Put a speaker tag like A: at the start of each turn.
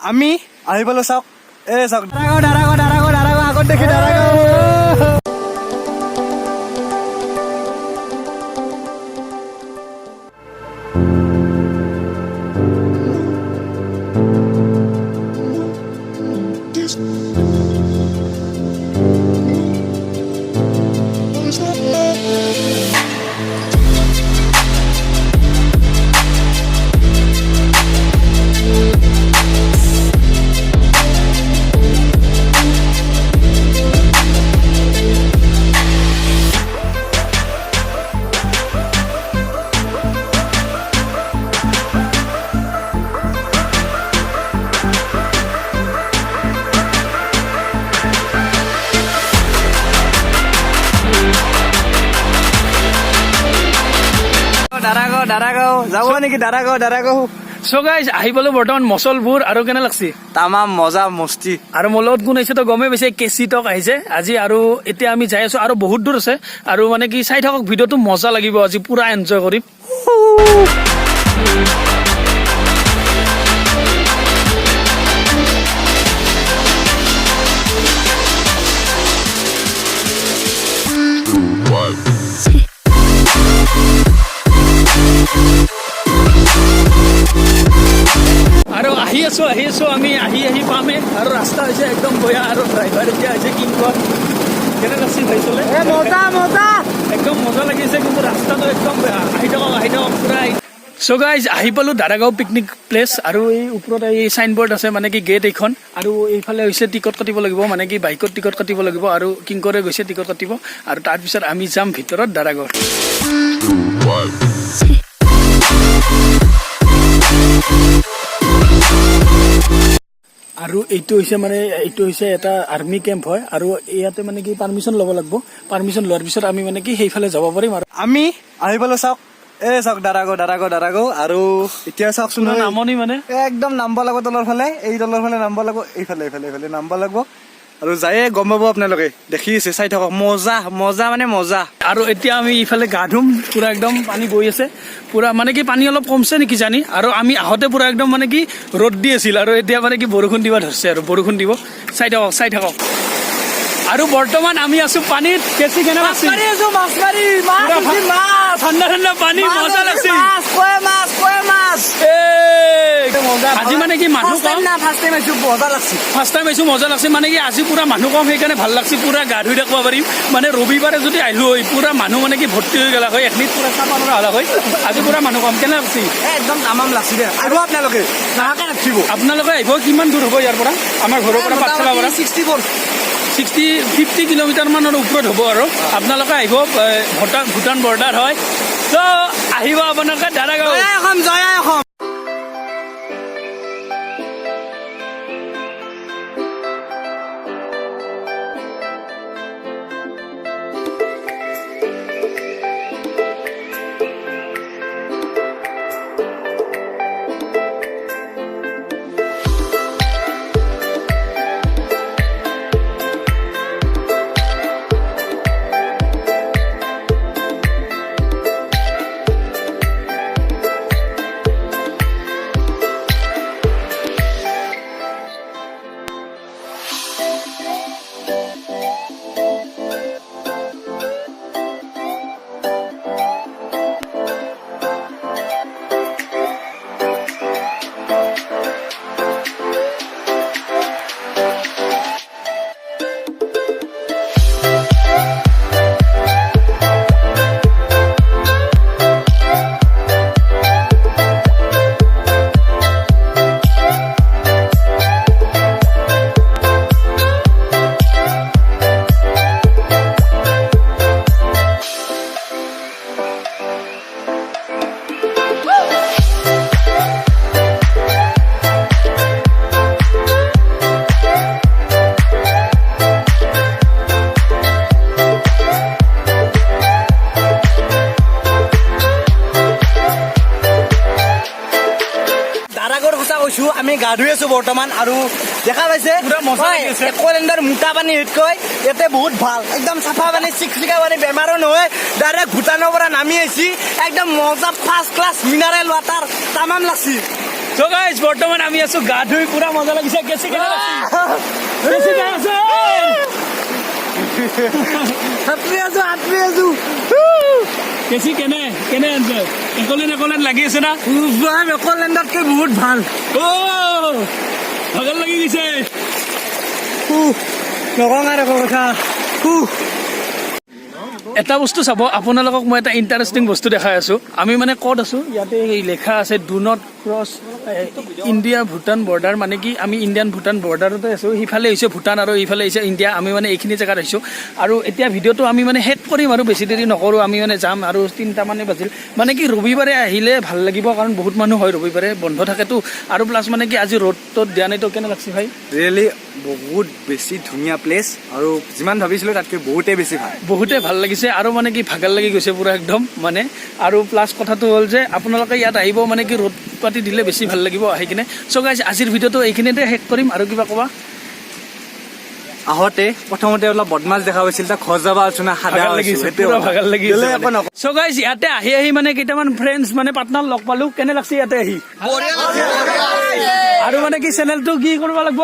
A: আমি আহি পালো চাওক চাওক দাৰাগাঁও আগত দেখি দাৰাগাঁও দাৰাগাঁও যাব নেকি দাৰাগাঁও
B: So guys, আহি পালো বৰ্তমান মছলপুৰ আৰু কেনে লাগছি
A: তামাম মজা মস্তি
B: আৰু মোৰ লগত কোন আহিছে তো গমে পাইছে কেচি টক আহিছে আজি আৰু এতিয়া আমি যাই আছো আৰু বহুত দূৰ আছে আৰু মানে কি চাই থাকক ভিডিঅ'টো মজা লাগিব আজি পুৰা এনজয় কৰিম আৰু আহি আছো আমি আহি পামে আৰু ৰাস্তা হৈছে একদম বয়া আৰু ড্ৰাইভাৰ এতিয়া হৈছে কিংকৰ কেনে লাগছি ভাই চলে
A: মজা
B: একদম মজা লাগিছে কিন্তু ৰাস্তাটো একদম বেয়া আহি থাকক পুৰা So guys, আহি পালো দাৰাগাঁও পিকনিক প্লেচ আৰু এই ওপৰত এই সাইনবোৰ্ড আছে মানে কি গেট এইখন আৰু এইফালে হৈছে টিকট কাটিব লাগিব মানে কি বাইকত টিকট কাটিব লাগিব আৰু কিংকৰে গৈছে টিকট কাটিব আৰু তাৰ পিছত আমি যাম ভিতৰত দাৰাগাঁও আৰু এইটো হৈছে এটা আৰ্মি কেম্প হয় আৰু ইয়াতে মানে কি পাৰ্মিশন ল'ব লাগিব পাৰ্মিশন লোৱাৰ পিছত আমি মানে কি সেইফালে যাব পাৰিম আৰু
A: আমি আহি পালো চাওক চাওক দাৰাগাঁও আৰু এতিয়া চাওকচোন
B: নামনি মানে
A: একদম নামব লাগিব তলৰ ফালে এই তলৰ ফালে নামব লাগিব এইফালে নামব লাগিব আৰু যায়ে গম পাব আপোনালোকে দেখি আছে চাই থাকক মজা মানে মজা
B: আৰু এতিয়া আমি ইফালে গা ধুম পুৰা একদম পানী বৈ আছে পুৰা মানে কি পানী অলপ কমছে নেকি জানি আৰু আমি আহোঁতে পুৰা একদম মানে কি ৰ'দ দি আছিল আৰু এতিয়া মানে কি বৰষুণ দিব ধৰিছে আৰু বৰষুণ দিব চাই থাকক আৰু বৰ্তমান আমি আছো পানীত কেচি কেনে লাগছি ঠাণ্ডা পানী মজা লাগছি আজি মানে কি মানুহ কম ফাৰ্ষ্ট টাইম আহিছো মজা লাগছে মানে কি আজি পুৰা মানুহ কম সেইকাৰণে ভাল লাগছে পুৰা গা ধুই থাকিব পাৰিম মানে ৰবিবাৰে যদি আহিলো হয় পুৰা মানুহ মানে কি ভৰ্তি হৈ গলা হয় একমিনিট পুৰা চাফা কৰা হলা হয় আজি পুৰা মানুহ কম কেনে লাগছি
A: একদম তামাম লাগছি দে আৰু আপোনালোকে
B: আহিব কিমান দূৰ হ'ব ইয়াৰ পৰা আমাৰ ঘৰৰ পৰা পাঠশালা পৰা 50 কিলোমিটাৰ মানৰ ওপৰত হ'ব আৰু আপোনালোকে আহিব ভূটান বৰ্ডাৰ হয় তো আহিব আপোনালোকে দাৰাগাঁও
A: আমি গা ধুই আছো বৰ্তমান আৰু দেখা পাইছে একলেণ্ডৰ মোটা পানী হেতকৈ ইয়াতে বহুত ভাল একদম চাফা পানী চিকচিকা পানী বেমাৰো নহয় ডাইৰেক্ট ভূটানৰ পৰা নামি আহিছি একদম মজা ফাৰ্ষ্ট ক্লাছ মিনাৰেল ৱাটাৰ তামাম লাগছি
B: So guys, বৰ্তমান আমি আছো গা ধুই পুৰা মজা লাগিছে কেছি কেনে কেছি কেনে আছে
A: হাতৰি আছো
B: কেছি কেনে কেনে এনজয় একলেন লাগি আছে না
A: একলেণ্ডতকৈ বহুত ভাল
B: ভাগৰ লাগি গৈছে
A: নকওঁ আৰু কথা
B: এটা বস্তু চাব আপোনালোকক মই এটা ইণ্টাৰেষ্টিং বস্তু দেখাই আছো আমি মানে ক'ত আছো ইয়াতে লেখা আছে do not cross India Bhutan border মানে কি আমি ইণ্ডিয়ান ভূটান বৰ্ডাৰতে আছো সিফালে হৈছে ভূটান আৰু ইফালে হৈছে ইণ্ডিয়া আমি মানে এইখিনি জেগাত আহিছো আৰু এতিয়া ভিডিঅ'টো আমি মানে শেষ কৰিম আৰু বেছি দেৰি নকৰোঁ আমি মানে যাম আৰু 3টা মানে বাজিল মানে কি ৰবিবাৰে আহিলে ভাল লাগিব কাৰণ বহুত মানুহ হয় ৰবিবাৰে বন্ধ থাকেতো আৰু প্লাছ মানে কি আজি ৰ'দত দিয়া নাইতো কেনে লাগছে ভাই
A: ৰিয়েলি বহুত বেছি ধুনীয়া প্লেচ আৰু যিমান ভাবিছিলোঁ তাতকৈ বহুতেই বেছি ভাল
B: বহুতে ভাল লাগিছে আৰু মানে কি ভাগৰ লাগি গৈছে পুৰা একদম মানে আৰু প্লাছ কথাটো হ'ল যে আপোনালোকে ইয়াত আহিব মানে কি ৰ'দ পাতি দিলে বেছি ভাল লাগিব আহি কিনে চ' গাইজ আজিৰ ভিডিঅ'টো এইখিনিতে শেষ কৰিম আৰু কিবা ক'বা
A: আহোঁতে প্ৰথমতে অলপ বদমাছ দেখা পাইছিল তাক খজাবা আলোচনা
B: ভাগৰ লাগিছে পুৰা ভাগৰ লাগিছে চ' গাইজ ইয়াতে আহি মানে কেইটামান ফ্ৰেণ্ডছ মানে পাৰ্টনাৰ লগ পালো কেনে লাগছে ইয়াতে আহি আৰু মানে কি চেনেলটো কি কৰিব লাগিব